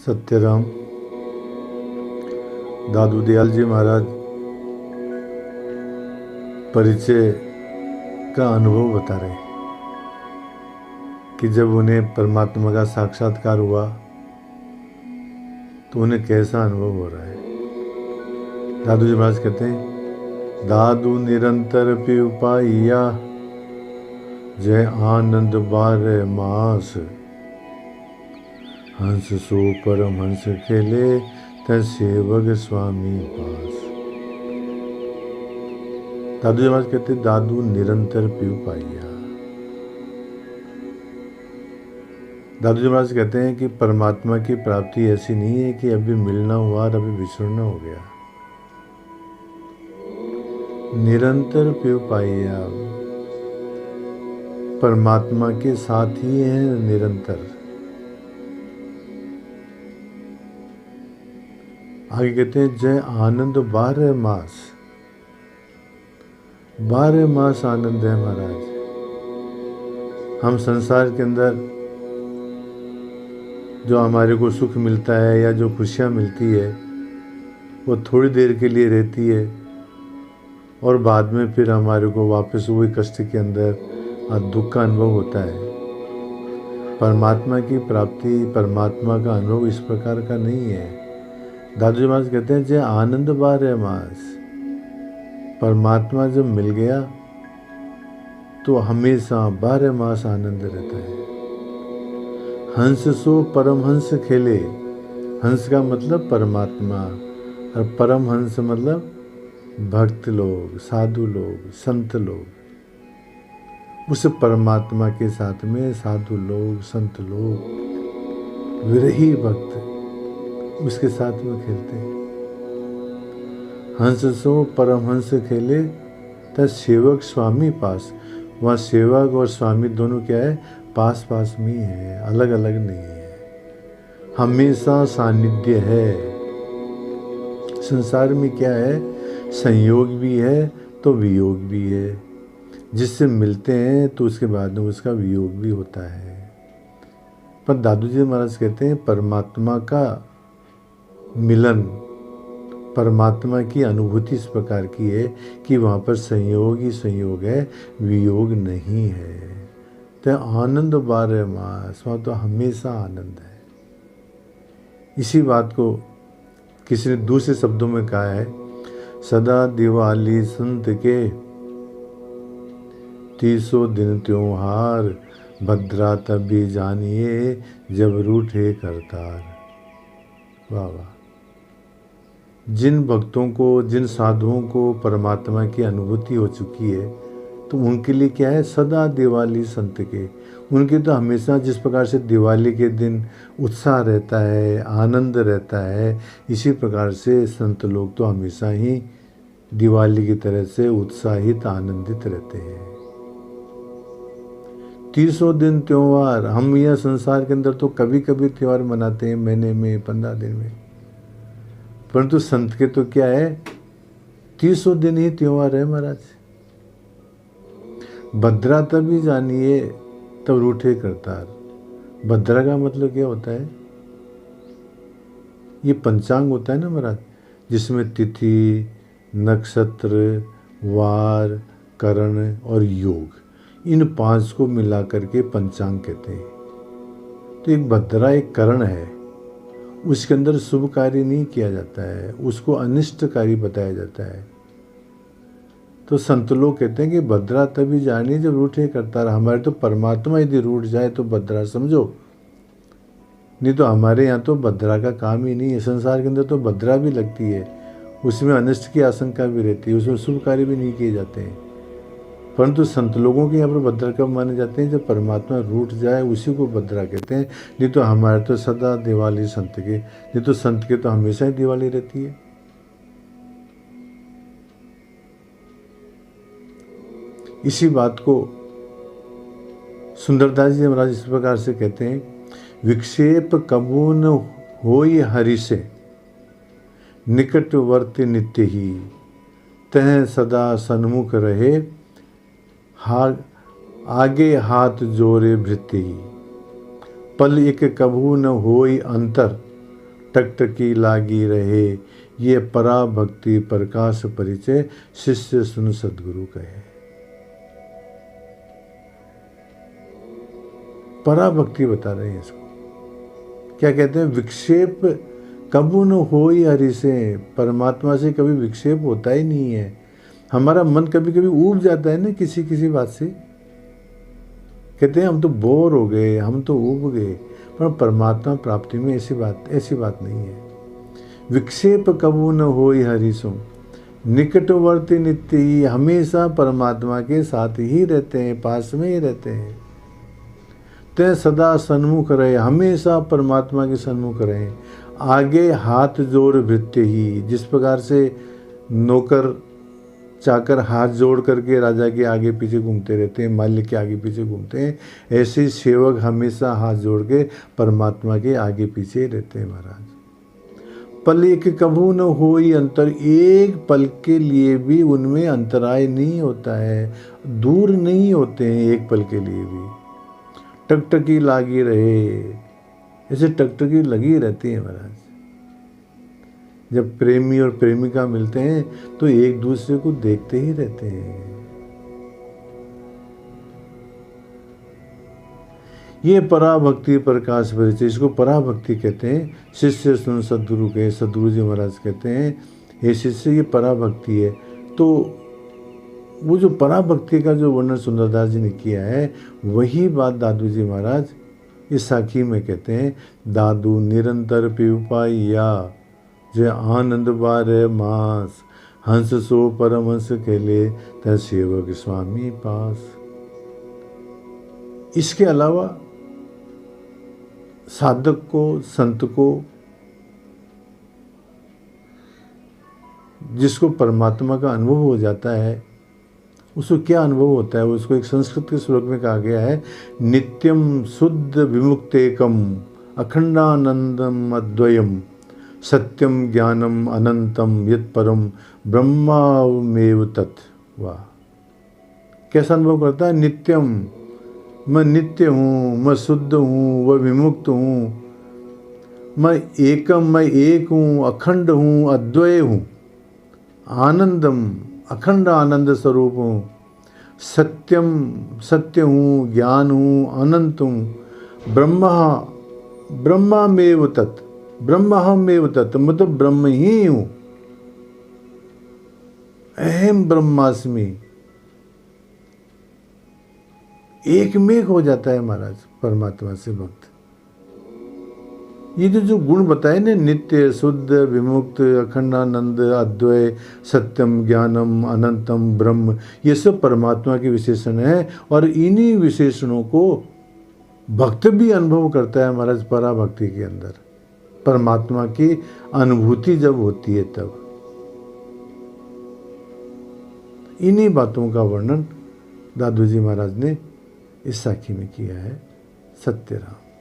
सत्यराम दादू दयाल जी महाराज परिचय का अनुभव बता रहे हैं कि जब उन्हें परमात्मा का साक्षात्कार हुआ तो उन्हें कैसा अनुभव हो रहा है। दादू जी महाराज कहते हैं, दादू निरंतर पीव पाइया जय आनंद बारह मास, हंस सो परम हंस खेले त सेवक स्वामी पास। दादू जी महाराज कहते, दादू निरंतर पीव पाइया। दादू जी महाराज कहते हैं कि परमात्मा की प्राप्ति ऐसी नहीं है कि अभी मिलना हुआ और अभी विछड़ना हो गया। निरंतर पीव पाइया, परमात्मा के साथ ही है निरंतर। आगे कहते हैं, जय आनंद 12 मास। 12 मास आनंद है महाराज। हम संसार के अंदर जो हमारे को सुख मिलता है या जो खुशियाँ मिलती है वो थोड़ी देर के लिए रहती है और बाद में फिर हमारे को वापस वही कष्ट के अंदर दुख का अनुभव होता है। परमात्मा की प्राप्ति, परमात्मा का अनुभव इस प्रकार का नहीं है। दादू जी महाराज कहते हैं, जय आनंद 12 मास। परमात्मा जब मिल गया तो हमेशा 12 मास आनंद रहता है। हंस सो परम हंस खेले। हंस का मतलब परमात्मा और परम हंस मतलब भक्त लोग, साधु लोग, संत लोग। उस परमात्मा के साथ में साधु लोग, संत लोग, विरही भक्त उसके साथ में खेलते हैं। हंस सो परम हंस खेले त सेवक स्वामी पास। वहाँ सेवक और स्वामी दोनों क्या है? पास पास में ही है, अलग अलग नहीं है, हमेशा सानिध्य है। संसार में क्या है? संयोग भी है तो वियोग भी है। जिससे मिलते हैं तो उसके बाद में उसका वियोग भी होता है। पर दादू जी महाराज कहते हैं, परमात्मा का मिलन, परमात्मा की अनुभूति इस प्रकार की है कि वहाँ पर संयोग ही संयोग है, वियोग नहीं है। तो आनंद 12 मास, वहाँ तो हमेशा आनंद है। इसी बात को किसी ने दूसरे शब्दों में कहा है, सदा दिवाली संत के 30 दिन त्योहार, भद्रा तभी जानिए जब रूठे करतार। वाह वाह। जिन भक्तों को, जिन साधुओं को परमात्मा की अनुभूति हो चुकी है तो उनके लिए क्या है? सदा दिवाली संत के। उनके तो हमेशा जिस प्रकार से दिवाली के दिन उत्साह रहता है, आनंद रहता है, इसी प्रकार से संत लोग तो हमेशा ही दिवाली की तरह से उत्साहित, आनंदित रहते हैं। 30 दिन त्योहार। हम यह संसार के अंदर तो कभी कभी त्योहार मनाते हैं, महीने में, 15 दिन में, परंतु संत के तो क्या है? 30 दिन ही त्योहार है महाराज। भद्रा तभी जानिए तब रूठे करतार। भद्रा का मतलब क्या होता है? ये पंचांग होता है ना महाराज, जिसमें तिथि, नक्षत्र, वार, करण और योग, इन 5 को मिला करके पंचांग कहते हैं। तो एक भद्रा एक करण है, उसके अंदर शुभ कार्य नहीं किया जाता है, उसको अनिष्टकारी बताया जाता है। तो संत लोग कहते हैं कि भद्रा तभी जानिए जब रूठे करतार। हमारे तो परमात्मा यदि रूठ जाए तो भद्रा समझो, नहीं तो हमारे यहाँ तो भद्रा का काम ही नहीं है। संसार के अंदर तो भद्रा भी लगती है, उसमें अनिष्ट की आशंका भी रहती है, उसमें शुभ कार्य भी नहीं किए जाते हैं। परंतु संत लोगों के यहाँ पर भद्रा कब माने जाते हैं? जब परमात्मा रूठ जाए, उसी को भद्रा कहते हैं। नहीं तो हमारे तो सदा दिवाली संत के, नहीं तो संत के तो हमेशा ही दिवाली रहती है। इसी बात को सुंदरदास जी महाराज इस प्रकार से कहते हैं, विक्षेप कबू न होई हरि से, निकटवर्ती नित्य ही, तह सदा सन्मुख रहे, आगे हाथ जोरे भृत्य ही। पल एक कबू न होई अंतर, टकटकी लागी रहे, ये पराभक्ति प्रकाश परिचय, शिष्य सुन सद्गुरु कहे। पराभक्ति बता रहे हैं इसको। क्या कहते हैं? विक्षेप कबू न हो हरि से। परमात्मा से कभी विक्षेप होता ही नहीं है। हमारा मन कभी कभी ऊब जाता है ना किसी किसी बात से, कहते हैं हम तो बोर हो गए, हम तो ऊब गए, पर परमात्मा प्राप्ति में ऐसी बात नहीं है। विक्षेप कबू न होई हरि सो, निकटवर्ती नित्य ही, हमेशा परमात्मा के साथ ही रहते हैं, पास में ही रहते हैं। ते सदा सन्मुख रहे, हमेशा परमात्मा के सन्मुख रहे। आगे हाथ जोड़ भृत्य ही, जिस प्रकार से नौकर चाकर हाथ जोड़ करके राजा के आगे पीछे घूमते रहते हैं, मालिक के आगे पीछे घूमते हैं, ऐसे सेवक हमेशा हाथ जोड़ के परमात्मा के आगे पीछे रहते हैं महाराज। पल एक कभू न होई अंतर, एक पल के लिए भी उनमें अंतराय नहीं होता है, दूर नहीं होते हैं एक पल के लिए भी। टकटकी लागी रहे, ऐसे टकटकी लगी रहती है महाराज। जब प्रेमी और प्रेमिका मिलते हैं तो एक दूसरे को देखते ही रहते हैं। ये पराभक्ति प्रकाश परिचय, इसको पराभक्ति कहते हैं। शिष्य सुन सद्गुरु के, सद्गुरु जी महाराज कहते हैं ये शिष्य, ये पराभक्ति है। तो वो जो पराभक्ति का जो वर्णन सुंदरदास जी ने किया है, वही बात दादू जी महाराज इस साखी में कहते हैं। दादू निरंतर पिपाइया, जय आनंद बारे मास, हंस सो परमहंस खेले, तय सेवक स्वामी पास। इसके अलावा साधक को, संत को, जिसको परमात्मा का अनुभव हो जाता है, उसको क्या अनुभव होता है? उसको एक संस्कृत के श्लोक में कहा गया है, नित्यम शुद्ध विमुक्तेकम अखंडानंदम अद्वयम सत्यम ज्ञानम अनंतम यत् परम ब्रह्मामेव तत्। वाह, कैसा अनुभव करता है? नित्यम, मैं नित्य हूँ, मैं शुद्ध हूँ, वह विमुक्त हूँ, मैं एकम, मैं एक हूँ, अखंड हूँ, अद्वय हूँ, आनंदम, अखंड आनंद स्वरूप हूँ, सत्यम, सत्य हूँ, ज्ञान हूँ, अनंत हूँ, ब्रह्मामेव तत्, ब्रह्महमेव तत्, मतलब ब्रह्म ही हूँ। अहम ब्रह्मास्मि, एक में हो जाता है महाराज परमात्मा से भक्त। ये जो गुण बताए ना, नित्य, शुद्ध, विमुक्त, अखंडानंद, अद्वय, सत्यम, ज्ञानम, अनंतम, ब्रह्म, ये सब परमात्मा के विशेषण है। और इन्हीं विशेषणों को भक्त भी अनुभव करता है महाराज पराभक्ति के अंदर। परमात्मा की अनुभूति जब होती है तब। इन्हीं बातों का वर्णन दादू जी महाराज ने इस साखी में किया है। सत्यराम।